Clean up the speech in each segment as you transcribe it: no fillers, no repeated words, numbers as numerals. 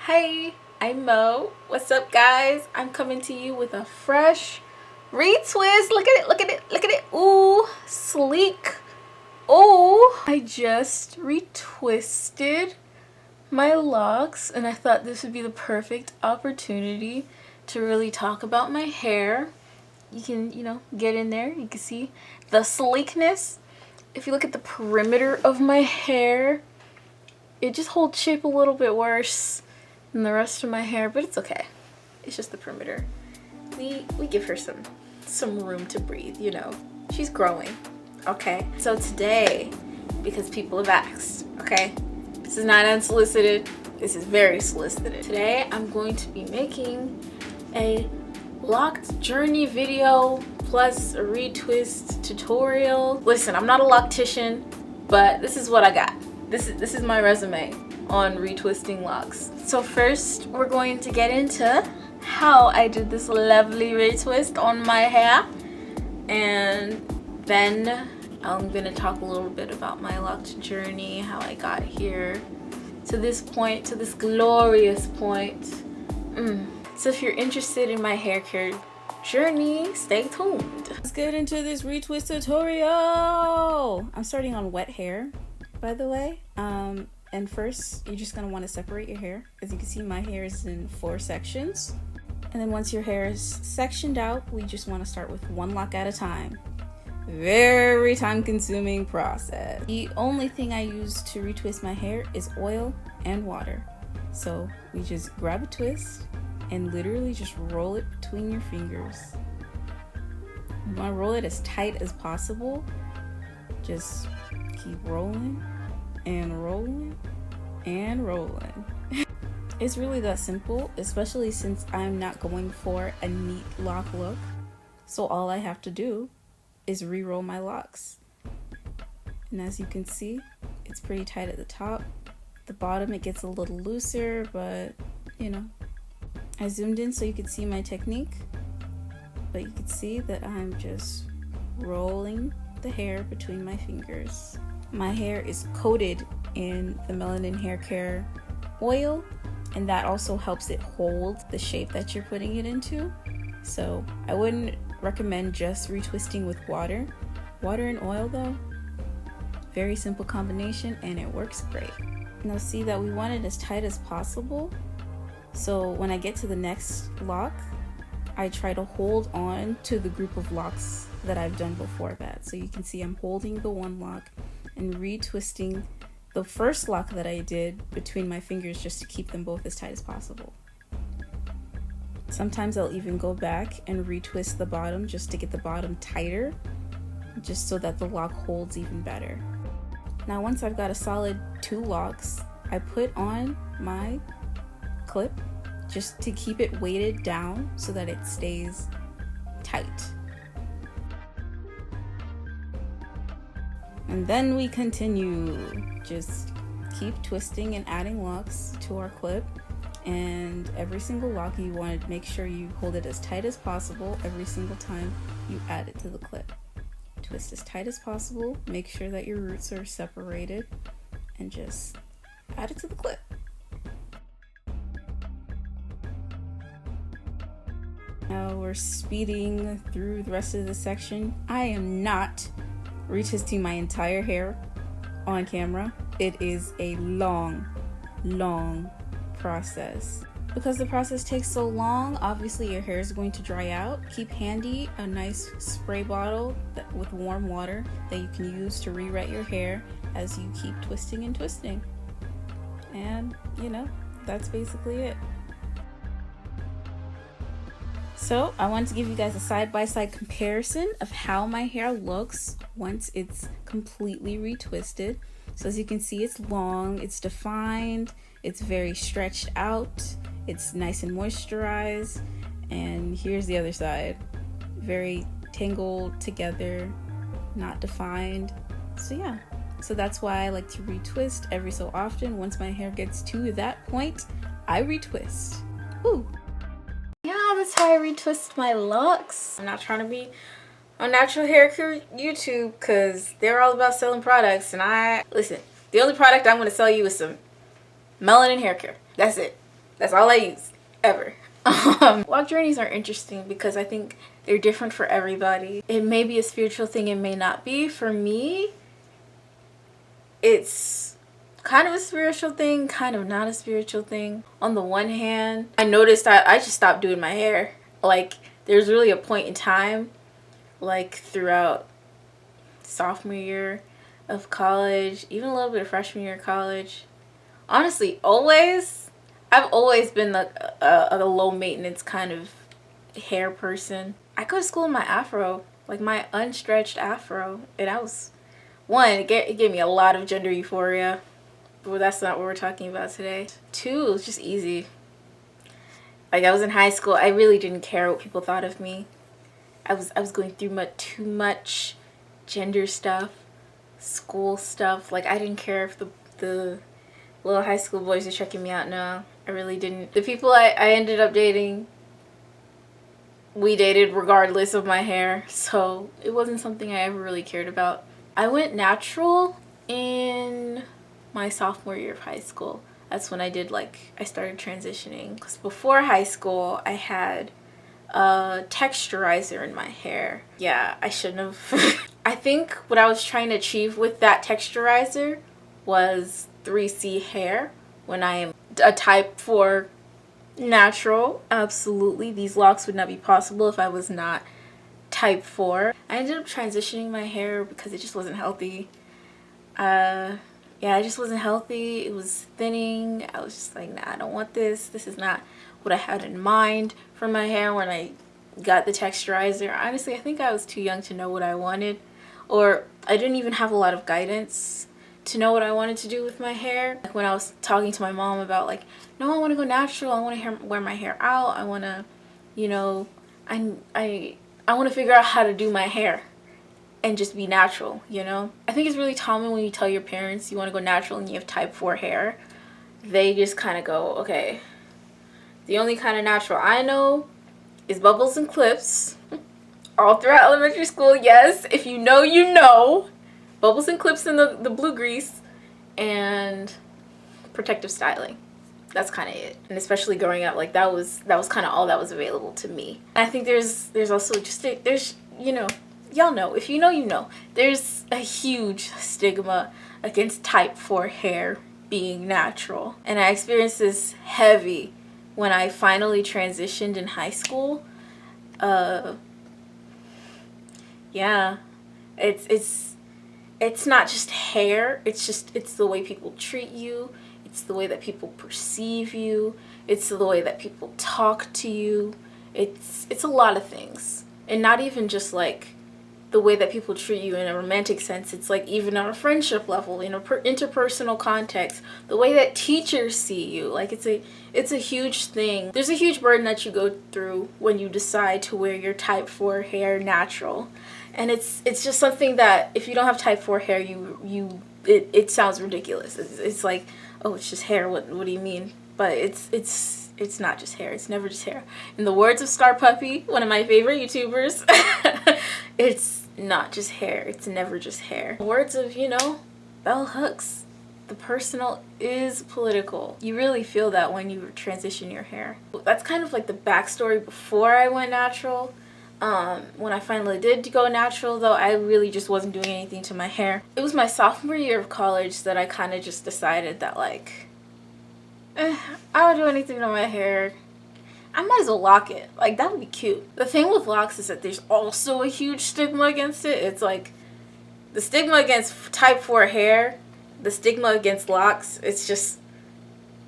Hey, I'm Mo. What's up, guys? I'm coming to you with a fresh retwist. Look at it, look at it, look at it. Ooh, sleek. Ooh, I just retwisted my locks, and I thought this would be the perfect opportunity to really talk about my hair. You can, get in there. You can see the sleekness. If you look at the perimeter of my hair, it just holds shape a little bit worse than the rest of my hair, but it's okay. It's just the perimeter. We give her some room to breathe, She's growing, okay? So today, because people have asked, okay? This is not unsolicited. This is very solicited. Today, I'm going to be making a Loc Journey video plus a retwist tutorial. Listen, I'm not a loctician, but this is what I got. This is my resume on retwisting locks. So first, we're going to get into how I did this lovely retwist on my hair, and then I'm gonna talk a little bit about my Loc journey, how I got here to this point, to this glorious point. So if you're interested in my hair care journey, stay tuned. Let's get into this retwist tutorial. I'm starting on wet hair, by the way. And first, you're just gonna want to separate your hair. As you can see, my hair is in 4 sections. And then once your hair is sectioned out, we just want to start with 1 lock at a time. Very time-consuming process. The only thing I use to retwist my hair is oil and water. So we just grab a twist and literally just roll it between your fingers. You want to roll it as tight as possible. Just keep rolling and rolling and rolling. It's really that simple, especially since I'm not going for a neat lock look. So all I have to do is re-roll my locks. And as you can see, it's pretty tight at the top. The bottom, it gets a little looser, but I zoomed in so you could see my technique. But you can see that I'm just rolling the hair between my fingers. My hair is coated in the Melanin hair care oil, and that also helps it hold the shape that you're putting it into. So I wouldn't recommend just retwisting with water. Water and oil though, very simple combination, and it works great. Now see that we want it as tight as possible. So when I get to the next lock, I try to hold on to the group of locks that I've done before that. So you can see I'm holding the 1 lock and retwisting the first lock that I did between my fingers just to keep them both as tight as possible. Sometimes I'll even go back and retwist the bottom just to get the bottom tighter, just so that the lock holds even better. Now once I've got a solid 2 locks, I put on my clip just to keep it weighted down so that it stays tight. And then we continue. Just keep twisting and adding locks to our clip, and every single lock you want to make sure you hold it as tight as possible every single time you add it to the clip. Twist as tight as possible, make sure that your roots are separated, and just add it to the clip. Now we're speeding through the rest of the section. I am not retwisting my entire hair on camera. It is a long process. Because the process takes so long, obviously your hair is going to dry out. Keep handy a nice spray bottle with warm water that you can use to re-wet your hair as you keep twisting and twisting. And that's basically it. So I wanted to give you guys a side-by-side comparison of how my hair looks once it's completely retwisted. So as you can see, it's long, it's defined, it's very stretched out, it's nice and moisturized, and here's the other side. Very tangled together, not defined. So yeah, so that's why I like to retwist every so often. Once my hair gets to that point, I retwist. Ooh. Yeah, that's how I retwist my locks. I'm not trying to be on natural hair care YouTube because they're all about selling products, and listen, The only product I'm gonna sell you is some Melanin hair care. That's it. That's all I use ever. Loc journeys are interesting because I think they're different for everybody. It may be a spiritual thing, it may not be. For me, it's kind of a spiritual thing, kind of not a spiritual thing. On the one hand, I noticed I just stopped doing my hair. Like, there's really a point in time, like throughout sophomore year of college, even a little bit of freshman year of college. Honestly, I've always been a low maintenance kind of hair person. I go to school in my afro, like my unstretched afro, and I was, one, it gave me a lot of gender euphoria, but that's not what we're talking about today. Two, it was just easy. Like, I was in high school, I really didn't care what people thought of me. I was going through too much gender stuff, school stuff. Like, I didn't care if the little high school boys are checking me out. No, I really didn't. The people I ended up dating, we dated regardless of my hair, so it wasn't something I ever really cared about. I went natural in my sophomore year of high school. That's when I started transitioning. Because before high school, I had a texturizer in my hair. Yeah, I shouldn't have. I think what I was trying to achieve with that texturizer was 3C hair when I am a type 4 natural. Absolutely, these locks would not be possible if I was not type 4. I ended up transitioning my hair because it just wasn't healthy. Yeah, it just wasn't healthy. It was thinning. I was just like, nah, I don't want this. This is not what I had in mind for my hair when I got the texturizer. Honestly, I think I was too young to know what I wanted, or I didn't even have a lot of guidance to know what I wanted to do with my hair. Like, when I was talking to my mom about, like, no, I want to go natural. I want to wear my hair out. I want to, you know, I want to figure out how to do my hair and just be natural, you know? I think it's really common when you tell your parents you want to go natural and you have type 4 hair. They just kind of go, okay, the only kind of natural I know is bubbles and clips. All throughout elementary school, yes, if you know, you know. Bubbles and clips in the blue grease, and protective styling. That's kind of it. And especially growing up, like, that was kind of all that was available to me. And I think there's also just there's, you know, y'all know, if you know, you know, there's a huge stigma against type 4 hair being natural. And I experienced this heavy when I finally transitioned in high school. Yeah, it's not just hair, it's the way people treat you, it's the way that people perceive you, it's the way that people talk to you, it's a lot of things. And not even just like the way that people treat you in a romantic sense, it's like even on a friendship level, in a interpersonal context, the way that teachers see you, like it's a huge thing. There's a huge burden that you go through when you decide to wear your type 4 hair natural. And it's just something that if you don't have type 4 hair, it sounds ridiculous. It's like, oh, it's just hair. What do you mean? But it's not just hair. It's never just hair. In the words of Scar Puppy, one of my favorite YouTubers, it's not just hair. It's never just hair. In the words of, you know, bell hooks, the personal is political. You really feel that when you transition your hair. That's kind of like the backstory before I went natural. When I finally did go natural, though, I really just wasn't doing anything to my hair. It was my sophomore year of college that I kind of just decided that, like, I don't do anything to my hair. I might as well lock it. Like, that would be cute. The thing with locks is that there's also a huge stigma against it. It's like the stigma against type 4 hair, the stigma against locks, it's just,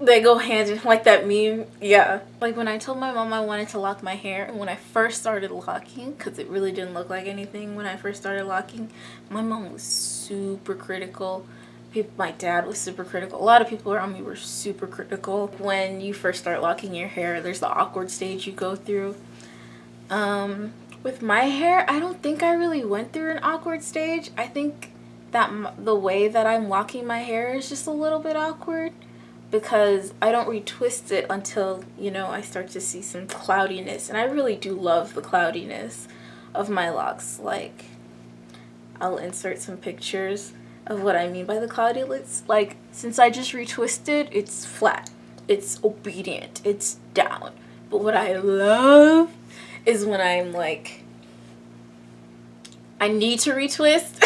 they go hand in, like that meme. Yeah. Like, when I told my mom I wanted to lock my hair, and when I first started locking, because it really didn't look like anything when I first started locking, my mom was super critical. My dad was super critical. A lot of people around me were super critical. When you first start locking your hair, there's the awkward stage you go through. With my hair, I don't think I really went through an awkward stage. I think that the way that I'm locking my hair is just a little bit awkward, because I don't retwist it until, you know, I start to see some cloudiness. And I really do love the cloudiness of my locks. Like, I'll insert some pictures of what I mean by the cloudy looks. Like, since I just retwisted, it's flat, it's obedient, it's down. But what I love is when I'm like, I need to retwist.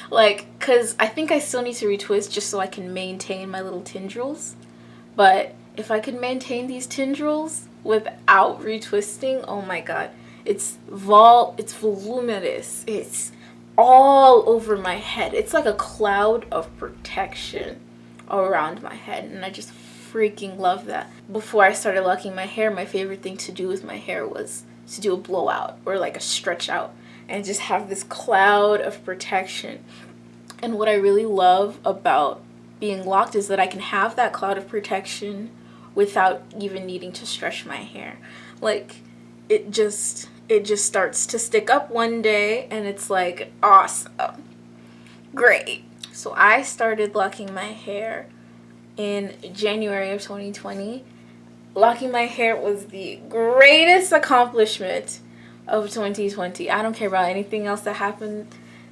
Like, because I think I still need to retwist just so I can maintain my little tendrils. But if I could maintain these tendrils without retwisting, oh my god, it's voluminous, it's all over my head. It's like a cloud of protection around my head, and I just freaking love that. Before I started locking my hair, my favorite thing to do with my hair was to do a blowout or like a stretch out and just have this cloud of protection. And what I really love about being locked is that I can have that cloud of protection without even needing to stretch my hair. Like, it just starts to stick up one day and it's like awesome, great. So I started locking my hair in January of 2020. Locking my hair was the greatest accomplishment of 2020. I don't care about anything else that happened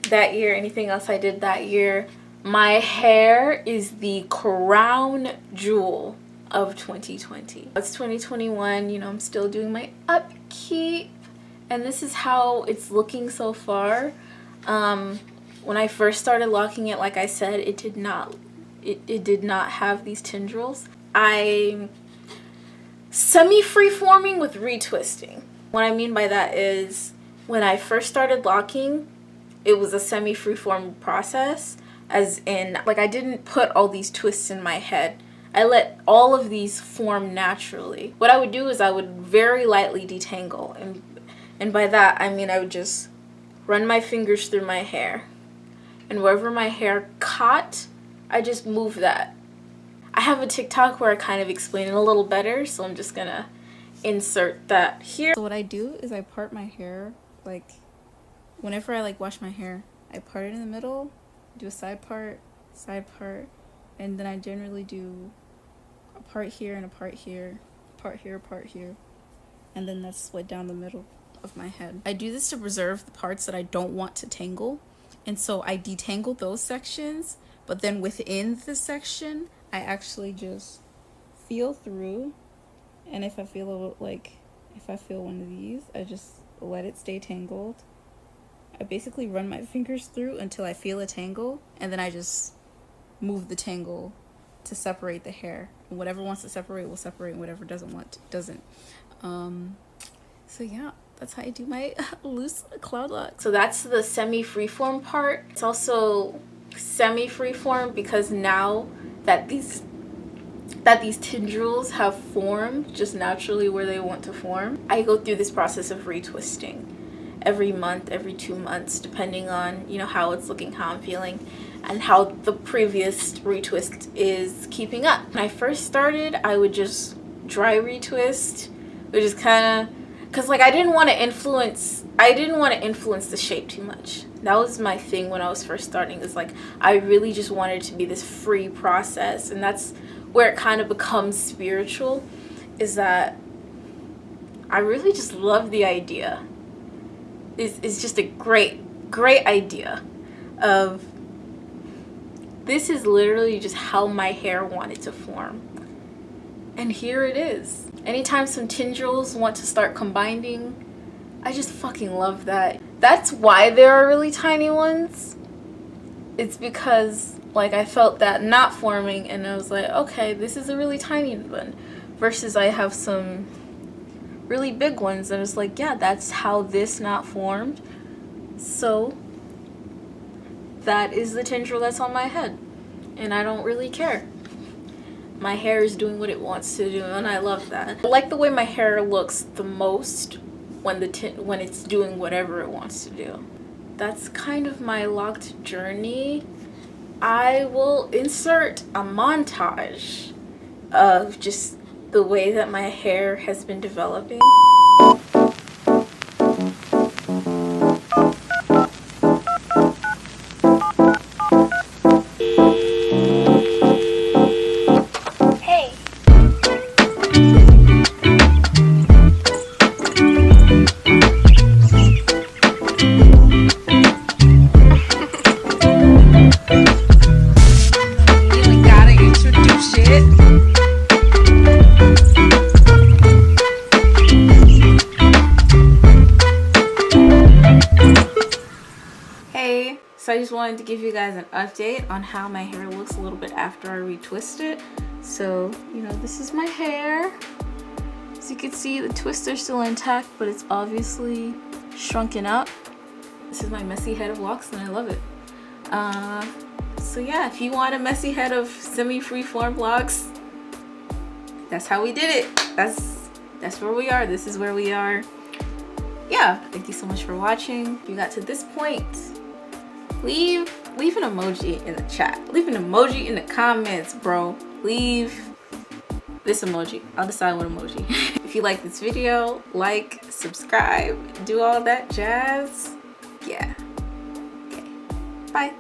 that year, anything else I did that year. My hair is the crown jewel of 2020. It's 2021, you know, I'm still doing my upkeep, and this is how it's looking so far. When I first started locking it, like I said, it did not have these tendrils. I'm semi-freeforming with retwisting. What I mean by that is, when I first started locking, it was a semi-freeform process, as in, like, I didn't put all these twists in my head. I let all of these form naturally. What I would do is I would very lightly detangle, and by that I mean I would just run my fingers through my hair, and wherever my hair caught, I just move that. I have a TikTok where I kind of explain it a little better, so I'm just gonna insert that here. So what I do is I part my hair, like, whenever I like wash my hair, I part it in the middle, do a side part, and then I generally do a part here and a part here, part here, part here, and then that's split down the middle of my head. I do this to preserve the parts that I don't want to tangle, and so I detangle those sections, but then within the section I actually just feel through, and if I feel one of these, I just let it stay tangled. I basically run my fingers through until I feel a tangle, and then I just move the tangle to separate the hair. And whatever wants to separate will separate, and whatever doesn't want to, doesn't. So yeah, that's how I do my loose cloud lock. So that's the semi-freeform part. It's also semi-freeform because now that these tendrils have formed just naturally where they want to form, I go through this process of retwisting every month, every 2 months, depending on, you know, how it's looking, how I'm feeling, and how the previous retwist is keeping up. When I first started, I would just dry retwist, which is kind of, because like I didn't want to influence the shape too much. That was my thing when I was first starting, is like I really just wanted it to be this free process, and that's where it kind of becomes spiritual, is that I really just love the idea. It's just a great idea of, this is literally just how my hair wanted to form, and here it is. Anytime some tendrils want to start combining, I just fucking love that. That's why there are really tiny ones. It's because like I felt that not forming, and I was like, okay, this is a really tiny one, versus I have some really big ones, and it's like, yeah, that's how this knot formed, so that is the tendril that's on my head, and I don't really care. My hair is doing what it wants to do, and I love that. I like the way my hair looks the most when it's doing whatever it wants to do. That's kind of my locked journey. I will insert a montage of just the way that my hair has been developing. shit. Hey, so I just wanted to give you guys an update on how my hair looks a little bit after I retwist it. So, you know, this is my hair. As you can see, the twister's still intact, but it's obviously shrunken up. This is my messy head of locks and I love it. So yeah, if you want a messy head of semi-freeform locks, that's how we did it. That's where we are. This is where we are. Yeah, thank you so much for watching. If you got to this point, leave an emoji in the chat. Leave an emoji in the comments, bro. Leave this emoji. I'll decide what emoji. If you like this video, like, subscribe, do all that jazz. Yeah. Okay. Bye.